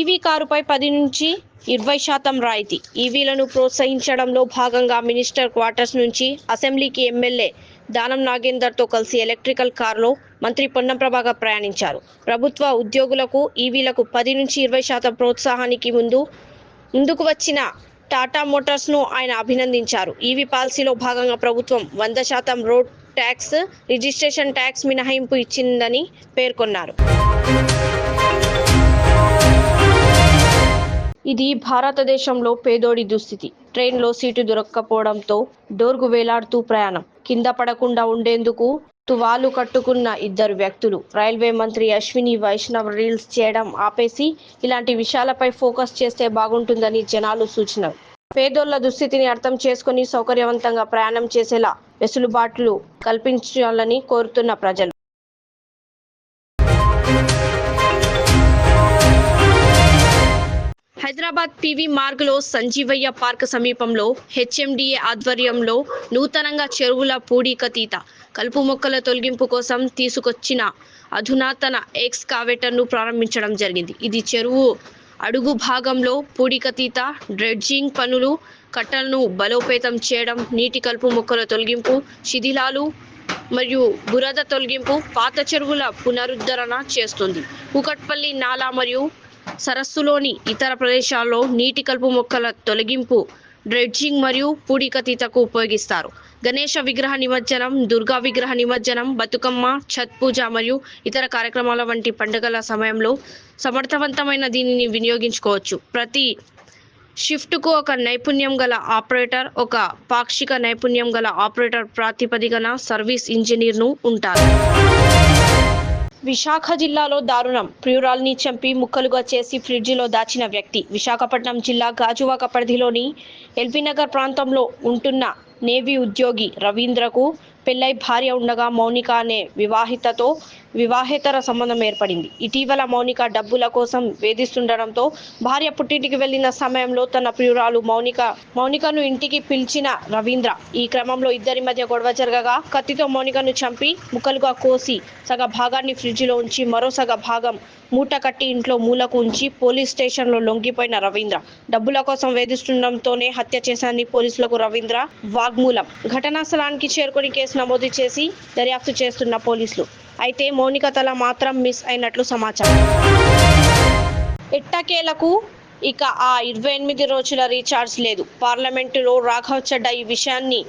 EV కారుపై 10 నుంచి 20% రాయితీ. ఈవీలను ప్రోత్సహించడంలో భాగంగా మినిస్టర్ క్వార్టర్స్ నుంచి అసెంబ్లీకి ఎమ్మెల్యే దానం నాగేందర్తో కలిసి ఎలక్ట్రికల్ కారులో మంత్రి పొన్నం ప్రభాకర్ ప్రయాణించారు. ప్రభుత్వ ఉద్యోగులకు ఈవీలకు 10 నుంచి 20% ప్రోత్సాహానికి ముందుకు వచ్చిన టాటా మోటార్స్ను ఆయన అభినందించారు. ఈవీ పాలసీలో భాగంగా ప్రభుత్వం 100% రోడ్ ట్యాక్స్, రిజిస్ట్రేషన్ ట్యాక్స్ మినహాయింపు ఇచ్చిందని పేర్కొన్నారు. ఇది భారతదేశంలో పేదోడి దుస్థితి. ట్రైన్లో సీటు దొరక్కపోవడంతో డోర్కు వేలాడుతూ ప్రయాణం. కింద పడకుండా ఉండేందుకు తువాలు కట్టుకున్న 2 వ్యక్తులు. రైల్వే మంత్రి అశ్విని వైష్ణవ్ రీల్స్ చేయడం ఆపేసి ఇలాంటి విషయాలపై ఫోకస్ చేస్తే బాగుంటుందని జనాలు సూచన. పేదోళ్ల దుస్థితిని అర్థం చేసుకుని సౌకర్యవంతంగా ప్రయాణం చేసేలా వెసులుబాట్లు కల్పించాలని కోరుతున్న ప్రజలు. హైదరాబాద్ పివి మార్గ్లో సంజీవయ్య పార్క్ సమీపంలో హెచ్ఎండిఏ ఆధ్వర్యంలో నూతనంగా చెరువుల పూడికతీత, కలుపు మొక్కల తొలగింపు కోసం తీసుకొచ్చిన అధునాతన ఎక్స్కావేటర్ను ప్రారంభించడం జరిగింది. ఇది చెరువు అడుగు భాగంలో పూడికతీత, డ్రెడ్జింగ్ పనులు, కట్టలను బలోపేతం చేయడం, నీటి కలుపు మొక్కల తొలగింపు, శిథిలాలు మరియు బురద తొలగింపు, పాత చెరువుల పునరుద్ధరణ చేస్తుంది. కూకట్పల్లి నాలా మరియు సరస్సులోని ఇతర ప్రదేశాల్లో నీటి కలుపు మొక్కల తొలగింపు, డ్రెడ్జింగ్ మరియు పూడికతీతకు ఉపయోగిస్తారు. గణేష విగ్రహ నిమజ్జనం, దుర్గా విగ్రహ నిమజ్జనం, బతుకమ్మ, ఛత్ పూజ మరియు ఇతర కార్యక్రమాల వంటి పండుగల సమయంలో సమర్థవంతమైన దీనిని వినియోగించుకోవచ్చు. ప్రతి షిఫ్ట్కు ఒక నైపుణ్యం గల ఆపరేటర్, ఒక పాక్షిక నైపుణ్యం గల ఆపరేటర్ ప్రాతిపదికన సర్వీస్ ఇంజనీర్ను ఉంటారు. విశాఖ జిల్లాలో దారుణం. ప్రియురాల్ని చంపి ముక్కలుగా చేసి ఫ్రిడ్జిలో దాచిన వ్యక్తి. విశాఖపట్నం జిల్లా గాజువాక పరిధిలోని ఎల్బీనగర్ ప్రాంతంలో ఉంటున్న నేవీ ఉద్యోగి రవీంద్రకు పెళ్లై భార్య ఉండగా మౌనిక అనే వివాహితతో వివాహేతర సంబంధం ఏర్పడింది. ఇటీవల డబ్బుల కోసం వేధిస్తుండడంతో భార్య పుట్టింటికి వెళ్లిన సమయంలో తన ప్రియురాలు మౌనికను ఇంటికి పిలిచిన రవీంద్ర ఈ క్రమంలో ఇద్దరి మధ్య గొడవ జరగగా కత్తితో మౌనికను చంపి ముక్కలుగా కోసి సగ భాగాన్ని ఫ్రిడ్జిలో ఉంచి మరో సగ భాగం మూట కట్టి ఇంట్లో మూలకు ఉంచి పోలీస్ స్టేషన్లో లొంగిపోయిన రవీంద్ర డబ్బుల కోసం వేధిస్తుండడంతోనే హత్య చేశానని పోలీసులకు రవీంద్ర వాగ్మూలం. ఘటనా స్థలానికి చేరుకొని కేసు నమోదు చేసి దర్యాప్తు చేస్తున్న పోలీసులు. అయితే మౌనిక తల మాత్రం మిస్ అయినట్లు సమాచారం. ఎట్టకేలకు ఇక ఆ 28 రోజుల రీఛార్జ్ లేదు. పార్లమెంటులో రాఘవ్ చడ్డా ఈ విషయాన్ని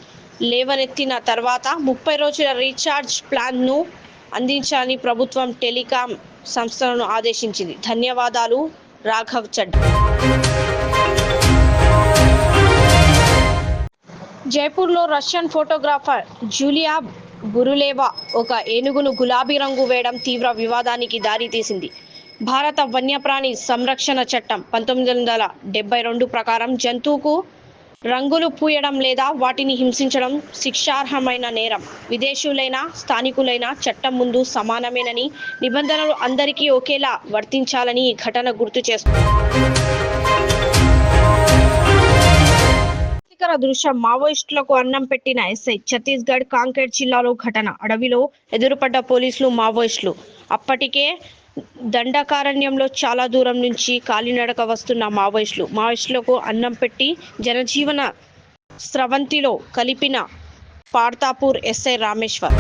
లేవనెత్తిన తర్వాత 30 రోజుల రీఛార్జ్ ప్లాన్ను అందించాలని ప్రభుత్వం టెలికాం సంస్థలను ఆదేశించింది. ధన్యవాదాలు రాఘవ్ చడ్డా. జైపూర్లో రష్యన్ ఫోటోగ్రాఫర్ జూలియా బురులేవా ఒక ఏనుగును గులాబీ రంగు వేయడం తీవ్ర వివాదానికి దారితీసింది. భారత వన్యప్రాణి సంరక్షణ చట్టం 1972 ప్రకారం జంతువుకు రంగులు పూయడం లేదా వాటిని హింసించడం శిక్షార్హమైన నేరం. విదేశీయులైనా స్థానికులైనా చట్టం ముందు సమానమేనని, నిబంధనలు అందరికీ ఒకేలా వర్తించాలని ఈ ఘటన గుర్తు చేస్తుంది. దృశ్యం మావోయిస్టులకు అన్నం పెట్టిన ఎస్ఐ. ఛత్తీస్గఢ్ కాంకేర్ జిల్లాలో ఘటన. అడవిలో ఎదురుపడ్డ పోలీసులు, మావోయిస్టులు. అప్పటికే దండకారణ్యంలో చాలా దూరం నుంచి కాలినడక వస్తున్న మావోయిస్టులకు అన్నం పెట్టి జనజీవన స్రవంతిలో కలిపిన పార్తాపూర్ ఎస్ఐ రామేశ్వర్.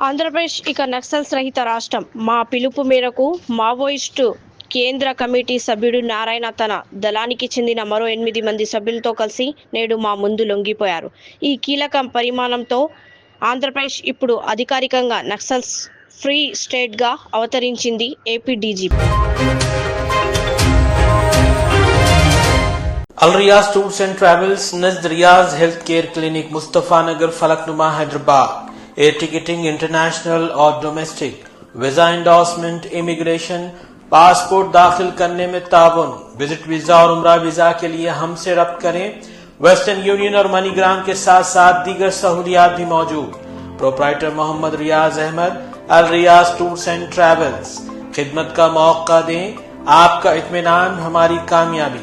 ఆంధ్రప్రదేశ్ ఇక నక్సల్స్ రహిత రాష్ట్రం. మా పిలుపు మేరకు మావోయిస్టు కేంద్ర కమిటీ సభ్యుడు నారాయణ తన దళానికి చెందిన మరో 8 మంది సభ్యులతో కలిసి నేడు మా ముందు లొంగిపోయారు. ఈ కీలక పరిమాణంతో ఆంధ్రప్రదేశ్ ఇప్పుడు అధికారికంగా నక్సల్స్ ఫ్రీ స్టేట్గా అవతరించింది AP DGP. Al Riyaz Tours and Travels, Nazd Riyaz Healthcare Clinic, Mustafa Nagar, Falaknuma, Hyderabad. Air ticketing, international or domestic, visa endorsement, immigration, passport दाखिल करने में ताउन, विजिट वीजा और उम्रा वीजा के लिए हमसे रब्त करें. वेस्टर्न यूनियन और मनीग्राम के साथ साथ दीगर सहूलियात भी मौजूद. Proprietor Mohammed Riyaz Ahmed, Al Riyaz tours and travels. खिदमत का मौका दें, आपका इत्मीनान हमारी कामयाबी.